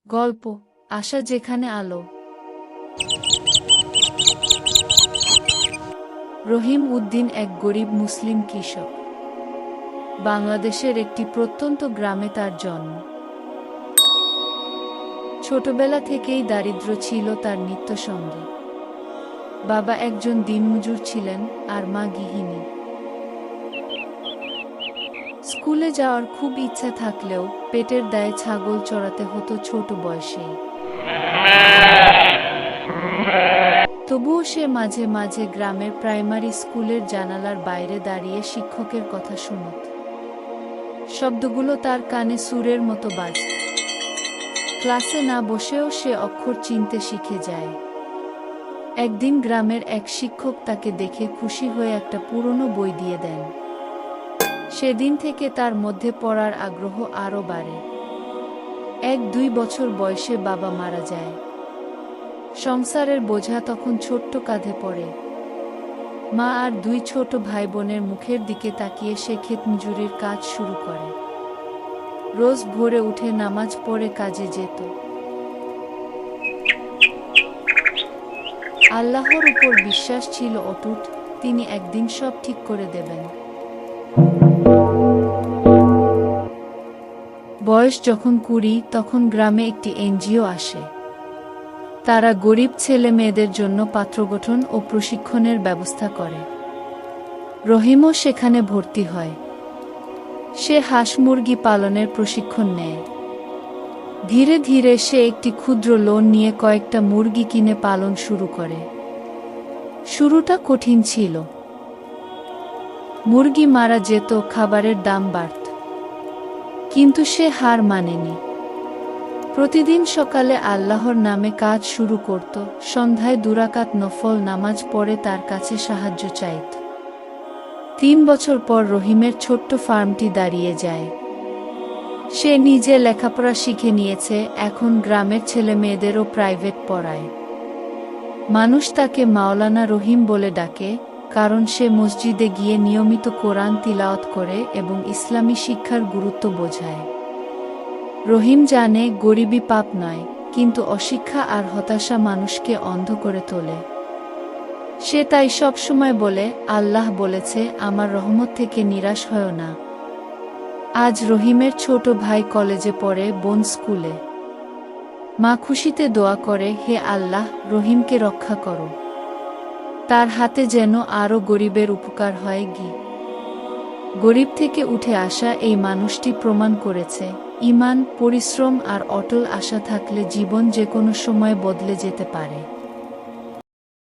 গল্প আশা যেখানে আলো। রহিম উদ্দিন এক গরিব মুসলিম কৃষক। বাংলাদেশের একটি প্রত্যন্ত গ্রামে তার জন্ম। ছোটবেলা থেকেই দারিদ্র্য ছিল তার নিত্যসঙ্গী। বাবা একজন দিনমজুর ছিলেন আর মা গৃহিণী। স্কুলে যাওয়ার খুব ইচ্ছা থাকলেও পেটের দায়ে ছাগল চড়াতে হতো ছোট বয়সেই। তবুও সে মাঝে মাঝে গ্রামের প্রাইমারি স্কুলের জানালার বাইরে দাঁড়িয়ে শিক্ষকের কথা শুনত। শব্দগুলো তার কানে সুরের মতো বাজত। ক্লাসে না বসেও সে অক্ষর চিনতে শিখে যায়। একদিন গ্রামের এক শিক্ষক তাকে দেখে খুশি হয়ে একটা পুরনো বই দিয়ে দেন। সেদিন থেকে তার মধ্যে পড়ার আগ্রহ আরও বাড়ে। 1-2 বছর বয়সে বাবা মারা যায়। সংসারের বোঝা তখন ছোট্ট কাঁধে পড়ে। মা আর 2 ছোট ভাই বোনের মুখের দিকে তাকিয়ে সে ক্ষেতমজুরির কাজ শুরু করে। রোজ ভোরে উঠে নামাজ পড়ে কাজে যেত। আল্লাহর উপর বিশ্বাস ছিল অটুট, তিনি একদিন সব ঠিক করে দেবেন। বয়স যখন 20 তখন গ্রামে একটি এনজিও আসে। তারা গরিব ছেলে মেয়েদের জন্য পাত্র গঠন ও প্রশিক্ষণের ব্যবস্থা করে। রহিমও সেখানে ভর্তি হয়। সে হাঁস মুরগি পালনের প্রশিক্ষণ নেয়। ধীরে ধীরে সে একটি ক্ষুদ্র লোন নিয়ে কয়েকটা মুরগি কিনে পালন শুরু করে। শুরুটা কঠিন ছিল। মুরগি মারা যেত, খাবারের দাম বাড়ত। কিন্তু সে হার মানেনি। প্রতিদিন সকালে আল্লাহর নামে কাজ শুরু করত, সন্ধ্যায় 2 রাকাত নফল নামাজ পড়ে তার কাছে সাহায্য চাইত। 3 বছর পর রহিমের ছোট্ট ফার্মটি দাঁড়িয়ে যায়। সে নিজে লেখাপড়া শিখে নিয়েছে, এখন গ্রামের ছেলে মেয়েদেরও প্রাইভেট পড়ায়। মানুষ তাকে মাওলানা রহিম বলে ডাকে, কারণ সে মসজিদে গিয়ে নিয়মিত কোরআন তিলাওয়াত করে এবং ইসলামী শিক্ষার গুরুত্ব বোঝায়। রহিম জানে গরিবই পাপ নয়, কিন্তু অশিক্ষা আর হতাশা মানুষকে অন্ধ করে তোলে। সে তাই সবসময় বলে, আল্লাহ বলেছে, আমার রহমত থেকে নিরাশ হয়ো না। আজ রহিমের ছোট ভাই কলেজে পড়ে, বোন স্কুলে। মা খুশিতে দোয়া করে, হে আল্লাহ, রহিমকে রক্ষা করো। তার হাতে যেন আরও গরিবের উপকার হয়। গরিব থেকে উঠে আসা এই মানুষটি প্রমাণ করেছে, ঈমান, পরিশ্রম আর অটল আশা থাকলে জীবন যে কোনো সময় বদলে যেতে পারে।